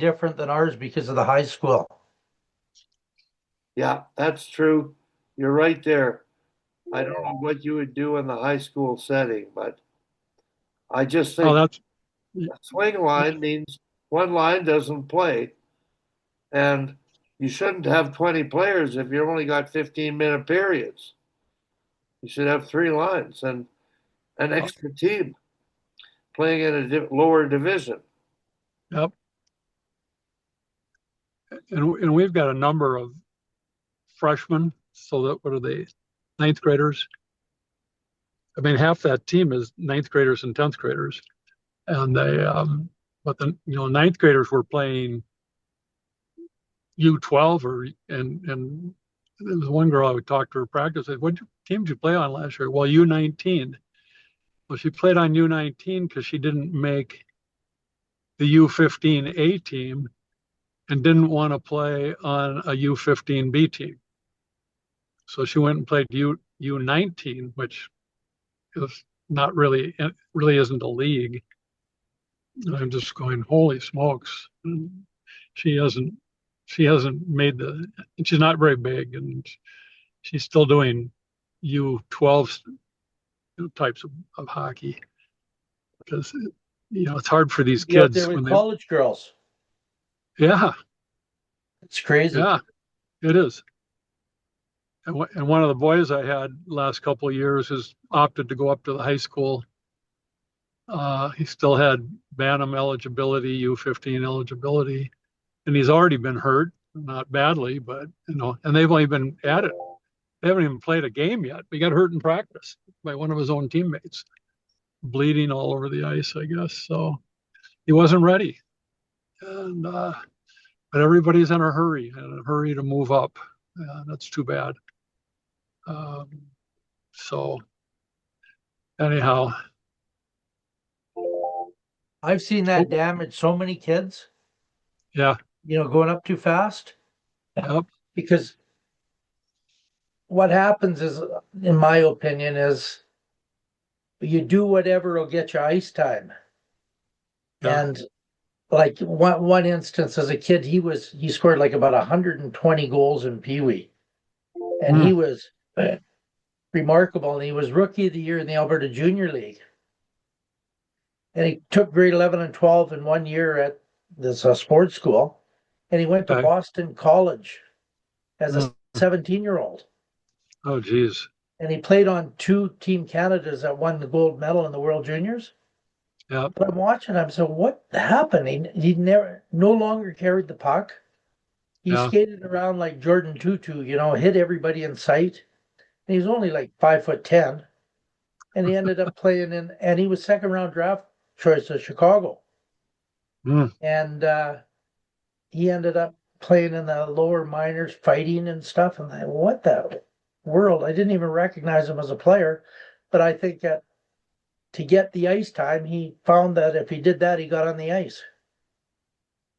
different than ours because of the high school. Yeah, that's true. You're right there. I don't know what you would do in the high school setting, but I just Oh, think that's a swing line means one line doesn't play, and you shouldn't have 20 players if you only got 15-minute periods. You should have three lines and an extra team playing in a lower division. yep. And we've got a number of freshmen. So that what are they? Ninth graders. I mean, half that team is ninth graders and 10th graders. And but the, ninth graders were playing U12 and there was one girl I would talk to her practice. I said, what team did you play on last year? Well, U19. Well, she played on U19 because she didn't make the U15A team and didn't want to play on a U15B team. So she went and played U19, which is not really, it really isn't a league. And I'm just going, holy smokes. And she hasn't, she hasn't made the, she's not very big and she's still doing U12 types of hockey because, it's hard for these Be out there kids with when they, college girls. yeah, It's crazy. yeah, it is. And one of the boys I had last couple of years has opted to go up to the high school. He still had Bantam eligibility, U15 eligibility, and he's already been hurt, not badly, but and they've only been at it. They haven't even played a game yet. He got hurt in practice by one of his own teammates, bleeding all over the ice, I guess. So he wasn't ready, and but everybody's in a hurry to move up. That's too bad. Um, so anyhow, I've seen that damage so many kids, yeah, going up too fast. yep, Because what happens is, in my opinion, is you do whatever will get you ice time. yeah, And like one instance as a kid, he scored like about 120 goals in Pee Wee. And he mm, was remarkable. And he was rookie of the year in the Alberta Junior League. And he took grade 11 and 12 in 1 year at this sports school. And he went to okay. Boston College as a Mm. 17-year-old. Oh, geez. And he played on two Team Canadas that won the gold medal in the World Juniors. Yeah. But I'm watching him, so what happened? He no longer carried the puck. He Yeah. skated around like Jordan Tutu, hit everybody in sight. And he was only like 5'10", and he ended up playing and he was second round draft choice of Chicago, Mm. and he ended up playing in the lower minors, fighting and stuff. And what the world? I didn't even recognize him as a player, but I think that to get the ice time, he found that if he did that, he got on the ice.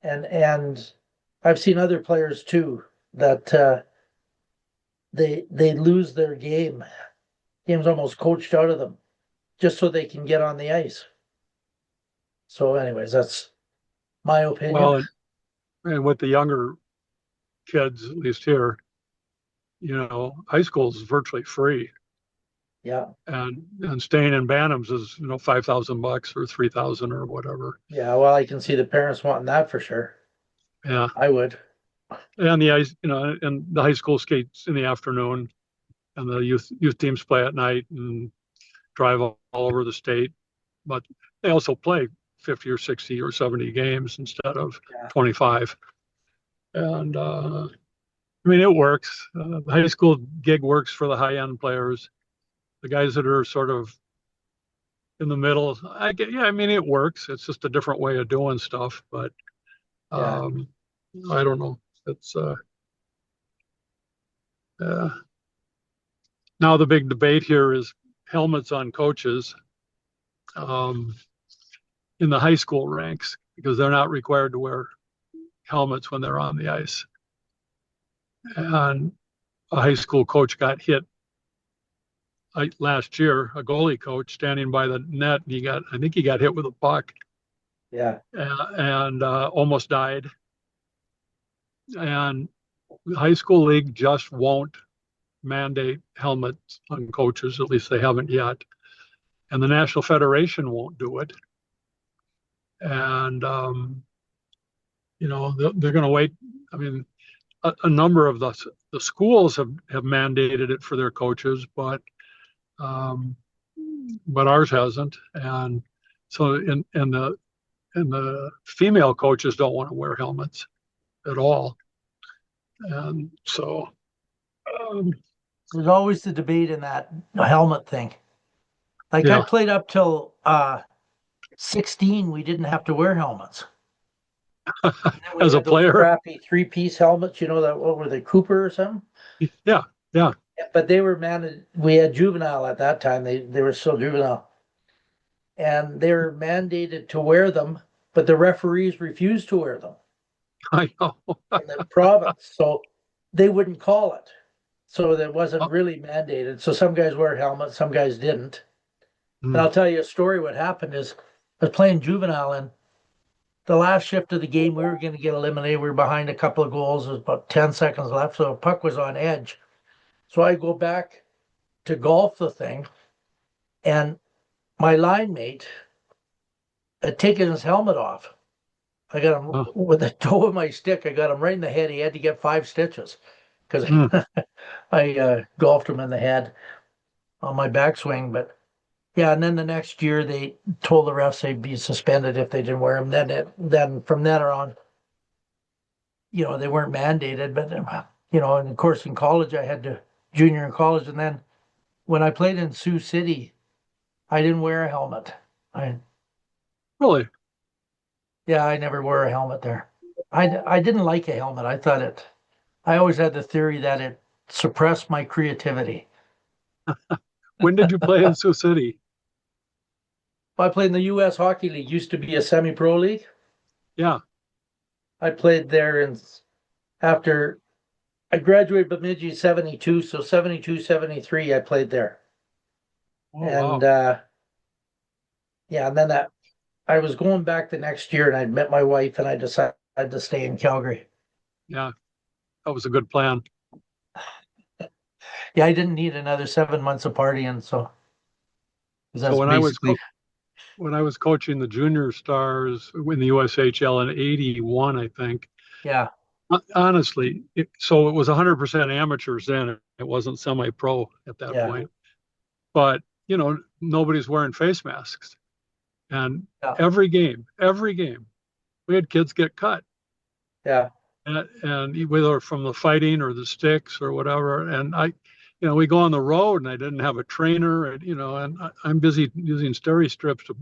And I've seen other players too that they lose their game's almost coached out of them just so they can get on the ice. So, anyways, that's my opinion. Well, and with the younger kids, at least here, high school is virtually free, Yeah, and staying in Bantams is $5,000 or 3,000 or whatever. yeah. Well, I can see the parents wanting that for sure. Yeah, I would. and the ice, and the high school skates in the afternoon, and the youth teams play at night and drive all over the state, but they also play 50 or 60 or 70 games instead of Yeah. 25. And I mean, it works. The high school gig works for the high end players. The guys that are sort of in the middle, yeah, I mean, it works. It's just a different way of doing stuff. But Yeah. um, I don't know. It's uh, now the big debate here is helmets on coaches um, in the high school ranks because they're not required to wear helmets when they're on the ice. And a high school coach got hit last year, a goalie coach standing by the net. I think he got hit with a puck Yeah. and almost died. And the high school league just won't mandate helmets on coaches, at least they haven't yet. And the National Federation won't do it. And, they're going to wait. I mean, a number of the schools have mandated it for their coaches, um, but ours hasn't. And so, and the female coaches don't want to wear helmets at all. And so, um, There's always the debate in that helmet thing. Like I yeah, played up till 16, we didn't have to wear helmets. And then we as a had those player, crappy three-piece helmets, that what were they, Cooper or something? yeah, yeah. But they were mandated. We had juvenile at that time. They were still juvenile, and they were mandated to wear them, but the referees refused to wear them I know. in the province, so they wouldn't call it. So that wasn't Oh, really mandated. So some guys wear helmets, some guys didn't. And mm, I'll tell you a story. What happened is I was playing juvenile, and the last shift of the game, we were going to get eliminated. We were behind a couple of goals. There was about 10 seconds left, so the puck was on edge. So I go back to golf the thing, and my line mate had taken his helmet off. I got him oh, with the toe of my stick. I got him right in the head. He had to get 5 stitches because mm, I golfed him in the head on my backswing. But yeah, and then the next year they told the refs they'd be suspended if they didn't wear them. Then from then on, they weren't mandated. But and of course in college I had to junior in college, and then when I played in Sioux City, I didn't wear a helmet. I really? Yeah, I never wore a helmet there. I didn't like a helmet. I always had the theory that it suppressed my creativity. When did you play in Sioux City? I played in the U.S. Hockey League, used to be a semi-pro league. Yeah. I played there after I graduated Bemidji 72, so 72, 73, I played there. Oh, And wow. yeah, and then I was going back the next year and I'd met my wife and I decided to stay in Calgary. Yeah, that was a good plan. Yeah, I didn't need another 7 months of partying, so So that's basically, when I was coaching the junior stars in the USHL in '81, I think. yeah, Honestly, so it was 100% amateurs then. It wasn't semi-pro at that yeah, point. But nobody's wearing face masks, and yeah, every game, we had kids get cut, yeah. and whether from the fighting or the sticks or whatever. And we go on the road, and I didn't have a trainer, and I'm busy using steri strips to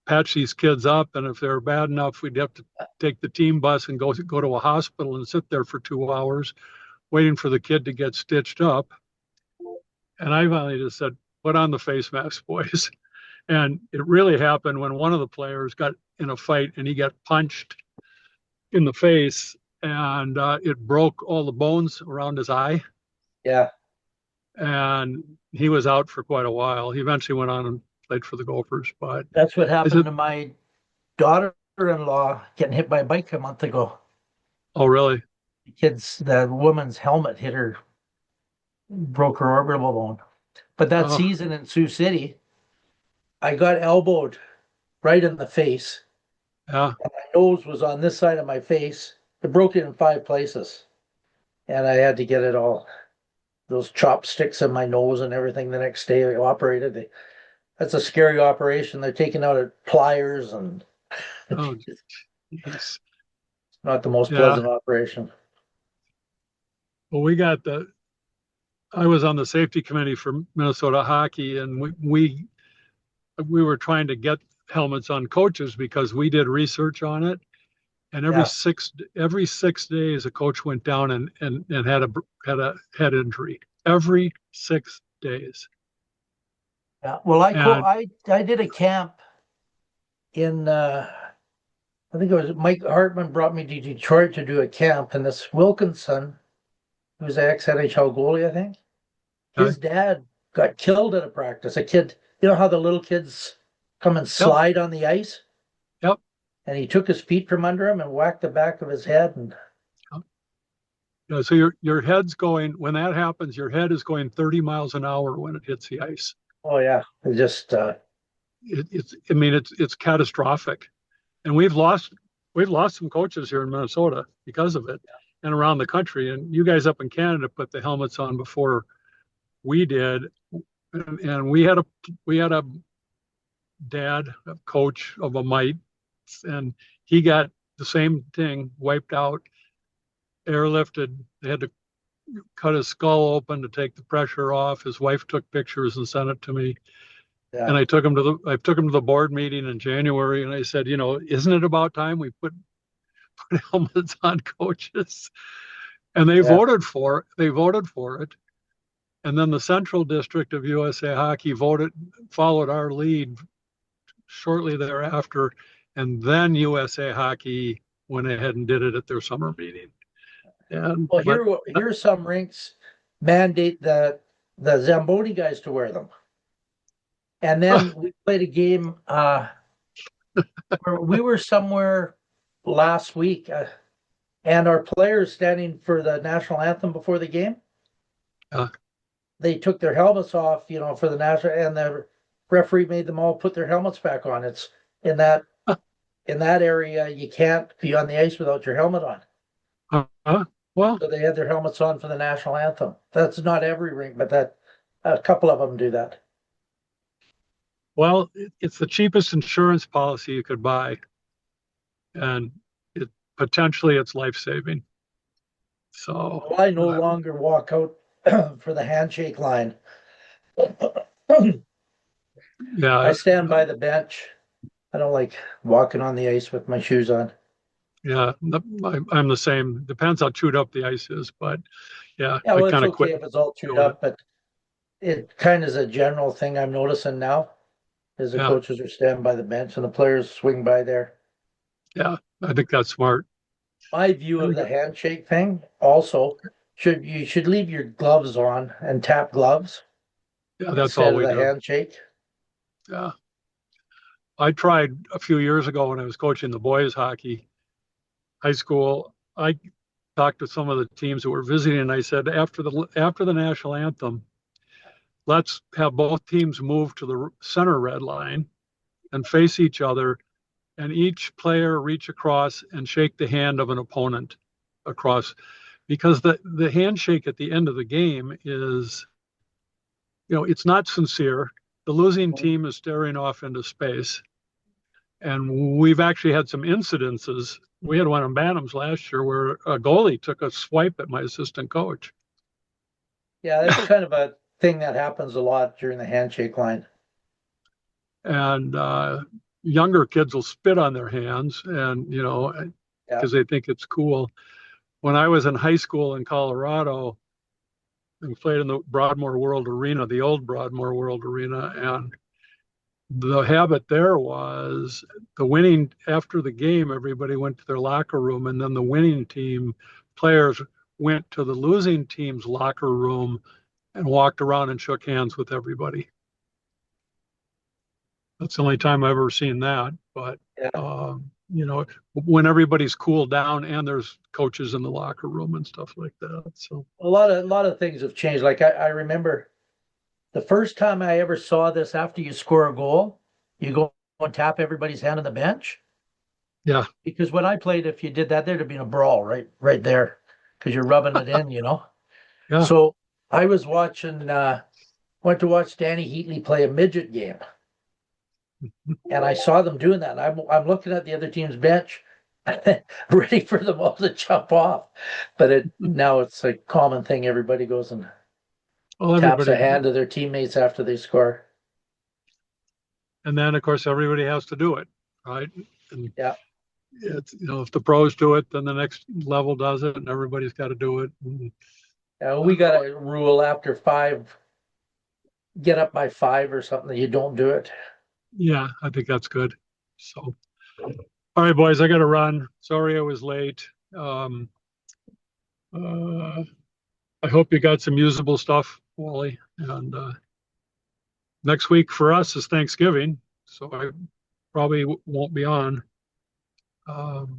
patch these kids up. And if they were bad enough, we'd have to take the team bus and go to a hospital and sit there for 2 hours waiting for the kid to get stitched up. And I finally just said, put on the face mask, boys. And it really happened when one of the players got in a fight and he got punched in the face, and it broke all the bones around his eye. Yeah. And he was out for quite a while. He eventually went on and played for the Gophers. But That's what I happened said, to my daughter-in-law getting hit by a bike a month ago. oh, really? The woman's helmet hit her, broke her orbital bone. But that Oh, season in Sioux City, I got elbowed right in the face. yeah. My nose was on this side of my face. It broke it in 5 places. And I had to get it all, those chopsticks in my nose and everything the next day I operated. That's a scary operation. They're taking out pliers and Oh, it's geez. not the most Yeah. pleasant operation. Well, I was on the safety committee for Minnesota hockey, and we were trying to get helmets on coaches because we did research on it. And Yeah. every 6 days, a coach went down and had a head injury. Every 6 days. Yeah. Well, And I did a camp in I think it was Mike Hartman brought me to Detroit to do a camp, and this Wilkinson, who was an ex-NHL goalie, I think, okay, his dad got killed at a practice. A kid, you know how the little kids come and yep, slide on the ice? yep, and he took his feet from under him and whacked the back of his head. And Yeah, so your head's going, when that happens, your head is going 30 miles an hour when it hits the ice. oh yeah, it just I mean, it's catastrophic. And we've lost some coaches here in Minnesota because of it and around the country. And you guys up in Canada put the helmets on before we did. And we had a dad, a coach of a mite, and he got the same thing wiped out, airlifted. They had to cut his skull open to take the pressure off. His wife took pictures and sent it to me. And yeah, I took him to the board meeting in January, and I said, isn't it about time we put helmets on coaches? And they yeah. voted for it. And then the Central District of USA Hockey followed our lead shortly thereafter. And then USA Hockey went ahead and did it at their summer meeting. And Well, but here's some rinks mandate the Zamboni guys to wear them. And then we played a game where we were somewhere last week, and our players standing for the national anthem before the game, uh, they took their helmets off, for the national, and the referee made them all put their helmets back on. It's in that area you can't be on the ice without your helmet on. well, So they had their helmets on for the national anthem. That's not every rink, but that a couple of them do that. well, it's the cheapest insurance policy you could buy, and potentially it's life saving. So Well, I no longer walk out for the handshake line. yeah, I stand by the bench. I don't like walking on the ice with my shoes on. yeah, I'm the same. Depends how chewed up the ice is, but yeah, Yeah, I well, it's kind of okay quit if it's all chewed doing it. up, but it kind of is a general thing I'm noticing now is the Yeah, coaches are standing by the bench and the players swing by there. yeah, I think that's smart. My view Very of the good. handshake thing also you should leave your gloves on and tap gloves Yeah, that's all instead of we the do. handshake. Yeah, I tried a few years ago when I was coaching the boys hockey high school. I talked to some of the teams that were visiting, and I said after the national anthem, let's have both teams move to the center red line and face each other, and each player reach across and shake the hand of an opponent across, because the handshake at the end of the game is, it's not sincere. The losing team is staring off into space. And we've actually had some incidences. We had one in Bantams last year where a goalie took a swipe at my assistant coach. Yeah, that's kind of a thing that happens a lot during the handshake line. And younger kids will spit on their hands, and Yeah. because they think it's cool. When I was in high school in Colorado, we played in the Broadmoor World Arena, the old Broadmoor World Arena, and the habit there was after the game, everybody went to their locker room, and then the winning team players went to the losing team's locker room and walked around and shook hands with everybody. That's the only time I've ever seen that. But Yeah. when everybody's cooled down and there's coaches in the locker room and stuff like that. So A lot of things have changed. Like I remember the first time I ever saw this after you score a goal, you go and tap everybody's hand on the bench. yeah, Because when I played, if you did that, there'd have been a brawl right there because you're rubbing it in. yeah, So I was went to watch Danny Heatley play a midget game, and I saw them doing that. And I'm looking at the other team's bench, ready for them all to jump off. But now it's a common thing. Everybody goes and well, taps a everybody, hand to their teammates after they score. and then of course everybody has to do it, right? And Yeah. it's if the pros do it, then the next level does it, and everybody's got to do it. And, We got a rule after 5, get up by 5 or something. You don't do it. yeah, I think that's good. So, all right, boys, I got to run. Sorry I was late. Uh, I hope you got some usable stuff, Wally. And next week for us is Thanksgiving, so I probably won't be on. Um,